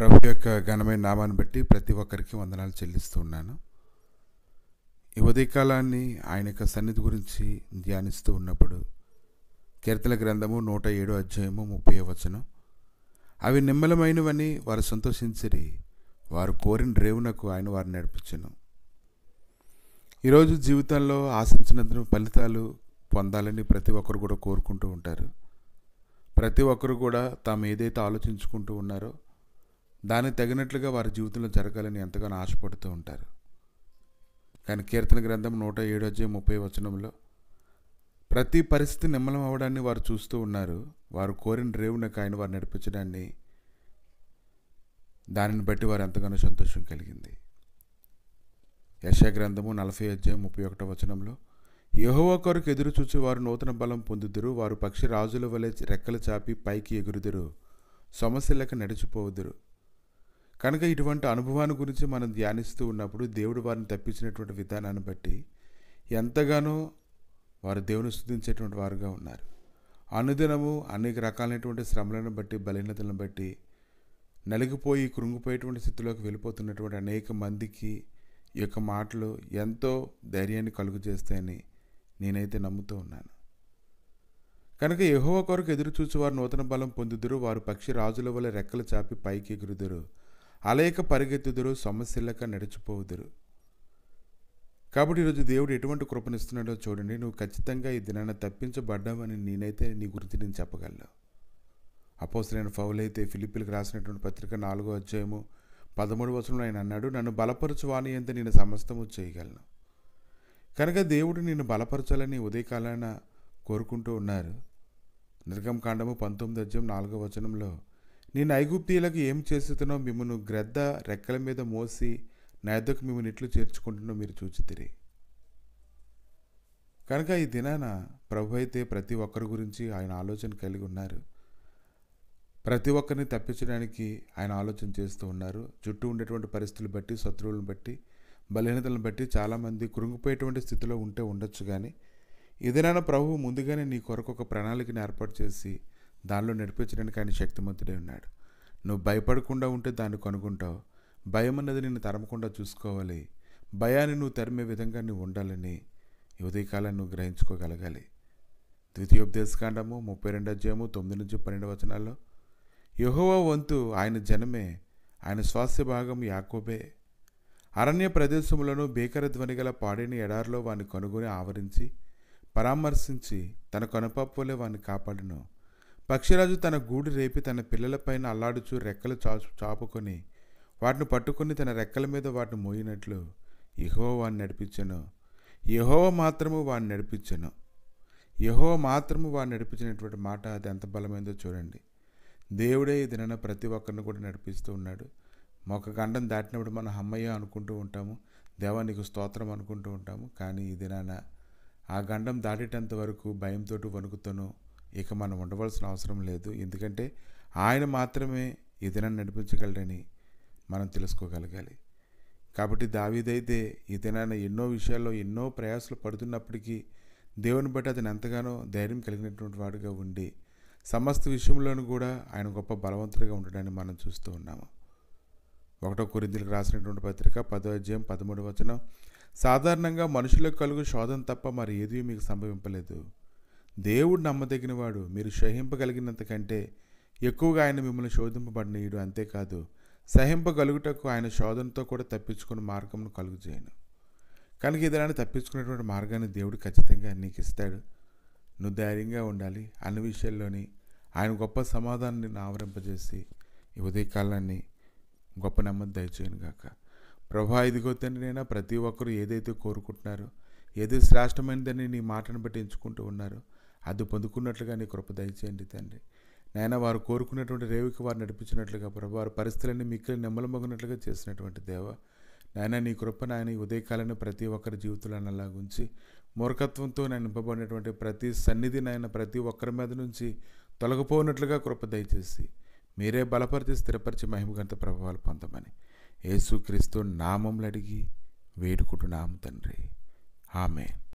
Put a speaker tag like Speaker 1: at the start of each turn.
Speaker 1: ప్రభు యొక్క ఘనమైన నామాన్ని బట్టి ప్రతి ఒక్కరికి వందనాలు చెల్లిస్తూ ఉన్నాను. ఈ ఉదయకాలాన్ని ఆయన యొక్క సన్నిధి గురించి ధ్యానిస్తూ ఉన్నప్పుడు కీర్తన గ్రంథము 107 అధ్యాయము 30వ వచనం, అవి నిమ్మలమైనవని వారు సంతోషించిరి, వారు కోరిన రేవునకు ఆయన వారిని నడిపించెను. ఈరోజు జీవితంలో ఆశించిన ఫలితాలు పొందాలని ప్రతి ఒక్కరు కూడా కోరుకుంటూ ఉంటారు. ప్రతి ఒక్కరు కూడా తాము ఏదైతే ఆలోచించుకుంటూ ఉన్నారో దానికి తగినట్లుగా వారి జీవితంలో జరగాలని ఎంతగానో ఆశపడుతూ ఉంటారు. కానీ కీర్తన గ్రంథం 107 అధ్యాయం 30వ వచనంలో ప్రతి పరిస్థితి నిమ్మలం అవ్వడాన్ని వారు చూస్తూ ఉన్నారు. వారు కోరిన రేవునకు ఆయన వారు నడిపించడాన్ని, దానిని బట్టి వారు ఎంతగానో సంతోషం కలిగింది. యెషయా గ్రంథము 40 అధ్యాయం 31వ వచనంలో, యెహోవా కొరకు ఎదురు చూచి వారు నూతన బలం పొందుదురు, వారు పక్షి రాజుల వలె రెక్కలు చాపి పైకి ఎగురుదురు, సమస్యలకు నడిచిపోవుదురు. కనుక ఇటువంటి అనుభవాన్ని గురించి మనం ధ్యానిస్తూ ఉన్నప్పుడు దేవుడు వారిని తప్పించినటువంటి విధానాన్ని బట్టి ఎంతగానో వారు దేవుని స్తుతించేటువంటి వారుగా ఉన్నారు. అనుదినము అనేక రకాలైనటువంటి శ్రమలను బట్టి, బలహీనతలను బట్టి నలిగిపోయి కృంగిపోయేటువంటి స్థితిలోకి వెళ్ళిపోతున్నటువంటి అనేక మందికి ఈ యొక్క మాటలు ఎంతో ధైర్యాన్ని కలుగు చేస్తాయని నేనైతే నమ్ముతూ ఉన్నాను. కనుక యెహోవా కొరకు ఎదురు చూచి వారు నూతన బలం పొందుదురు, వారు పక్షి రాజుల వలె రెక్కలు చాపి పైకి ఎగురుదురు, అలేక పరిగెత్తుదురు, సమస్యలక నడిచిపోవుదురు. కాబట్టి ఈరోజు దేవుడు ఎటువంటి కృపనిస్తున్నాడో చూడండి. నువ్వు ఖచ్చితంగా ఈ దినాన్ని తప్పించబడ్డావని నేనైతే నీ గురించి నేను చెప్పగలను. అపోస్తలుడైన పౌలు అయితే ఫిలిప్పీలకు రాసినటువంటి పత్రిక 4వ అధ్యాయము 13వ వచనంలో ఆయన అన్నాడు, నన్ను బలపరచు వాని యందు నేను సమస్తము చేయగలను. కనుక దేవుడు నిన్ను బలపరచాలని ఉదయకాలాన కోరుకుంటూ ఉన్నారు. నిర్గమకాండము 19వ అధ్యాయం 4వ వచనంలో, నేను ఐగుప్తీయులకు ఏం చేస్తున్నానో మిమ్మల్ని గ్రద్ద రెక్కల మీద మోసి నా యొద్దకు మిమ్మల్ని ఇట్లు చేర్చుకుంటున్నో మీరు చూచితిరి. కనుక ఈ దినాన ప్రభు అయితే ప్రతి ఒక్కరి గురించి ఆయన ఆలోచన కలిగి ఉన్నారు. ప్రతి ఒక్కరిని తప్పించడానికి ఆయన ఆలోచన చేస్తూ ఉన్నారు. చుట్టూ ఉండేటువంటి పరిస్థితులు బట్టి, శత్రువులను బట్టి, బలహీనతలను బట్టి చాలామంది కృంగిపోయేటువంటి స్థితిలో ఉంటే ఉండొచ్చు. కానీ ఇదేనా ప్రభు ముందుగానే నీ కొరకు ఒక ప్రణాళికను ఏర్పాటు చేసి దానిలో నడిపించడానికి ఆయన శక్తిమంతుడే ఉన్నాడు. నువ్వు భయపడకుండా ఉంటే దాన్ని కనుగొంటావు. భయం అన్నది నిన్ను తరమకుండా చూసుకోవాలి. భయాన్ని నువ్వు తరిమే విధంగా నువ్వు ఉండాలని ఈ ఉదయకాలాన్ని నువ్వు గ్రహించుకోగలగాలి. ద్వితీయోపదేశకాండము 32 అధ్యాయము 9 నుంచి 12 వచనాల్లో, యెహోవా వంతు ఆయన జనమే, ఆయన స్వాస్థ్య భాగం యాకోబే. అరణ్య ప్రదేశములను భీకర ధ్వని గల పాడిని ఎడారిలో వాని కనుగొని ఆవరించి పరామర్శించి తన కనుపప్పులే వాని కాపాడును. పక్షిరాజు తన గూడు రేపి తన పిల్లలపైన అల్లాడుచు రెక్కలు చాపుకొని వాటిని పట్టుకుని తన రెక్కల మీద వాటిని మోయినట్లు యెహోవా వాడిని నడిపించెను. యెహోవా మాత్రము వాడిని నడిపించెను. యెహోవా మాత్రము వాడిని నడిపించినటువంటి మాట అది ఎంత బలమైందో చూడండి. దేవుడే ఈ దినాన ప్రతి ఒక్కరిని కూడా నడిపిస్తూ ఉన్నాడు. ఒక గండం దాటినప్పుడు మనం అమ్మయ్య అనుకుంటూ ఉంటాము, దేవా నీకు స్తోత్రం అనుకుంటూ ఉంటాము. కానీ ఈ దినాన ఆ గండం దాటేటంత వరకు భయంతో వణుకుతూనూ ఇక మనం ఉండవలసిన అవసరం లేదు. ఎందుకంటే ఆయన మాత్రమే ఈ దినాన్ని నడిపించగలడని మనం తెలుసుకోగలగాలి. కాబట్టి దావీదైతే ఈ దినాన ఎన్నో విషయాల్లో ఎన్నో ప్రయాసాలు పడుతున్నప్పటికీ దేవుని బట్టి అతను ఎంతగానో ధైర్యం కలిగినటువంటి వాడుగా ఉండి సమస్త విషయంలోనూ కూడా ఆయన గొప్ప బలవంతుడిగా ఉండడాన్ని మనం చూస్తూ ఉన్నాము. 1 కొరింథీయులకు రాసినటువంటి పత్రిక 10వ అధ్యాయం 13వ వచనం, సాధారణంగా మనుషులకు కలుగు శోధన తప్ప మరి ఏది మీకు సంభవింపలేదు. దేవుడు నమ్మదగిన వాడు, మీరు సహింపగలిగినంత కంటే ఎక్కువగా ఆయన మిమ్మల్ని శోధింపబడినీయుడు. అంతేకాదు సహింపగలుగుటకు ఆయన శోధనతో కూడా తప్పించుకునే మార్గంను కలుగు చేయను. కనుక ఇదాన్ని తప్పించుకునేటువంటి మార్గాన్ని దేవుడు ఖచ్చితంగా నీకు ఇస్తాడు. నువ్వు ధైర్యంగా ఉండాలి. అన్ని విషయాల్లోని ఆయన గొప్ప సమాధానాన్ని ఆవరింపజేసి ఈ ఉదయకాలాన్ని గొప్ప నెమ్మది దయచేయను గాక. ప్రభా ఇదిగో తండ్రి, నైనా ప్రతి ఒక్కరు ఏదైతే కోరుకుంటున్నారో, ఏదో శ్రేష్టమైనదని నీ మాటను బట్టి ఎంచుకుంటూ ఉన్నారో అది పొందుకున్నట్లుగా నీ కృప దయచేయండి తండ్రి. నాయన వారు కోరుకున్నటువంటి రేవుకి వారు నడిపించినట్లుగా ప్రభు, వారి పరిస్థితులన్నీ మిక్కిలి నెమ్మలమగినట్లుగా చేసినటువంటి దేవ నాయన నీ కృప నాయన ఈ ఉదయకాలను ప్రతి ఒక్కరి జీవితాలను అలా ఉంచి మూర్ఖత్వంతో నేను నింపబడినటువంటి ప్రతి సన్నిధి నాయన ప్రతి ఒక్కరి మీద నుంచి తొలగిపోయినట్లుగా కృప దయచేసి మీరే బలపరిచి స్థిరపరిచి మహిమగంత ప్రభావాలు పొందమని యేసుక్రీస్తు నామములు అడిగి వేడుకుంటున్నాము తండ్రి. ఆమేన్.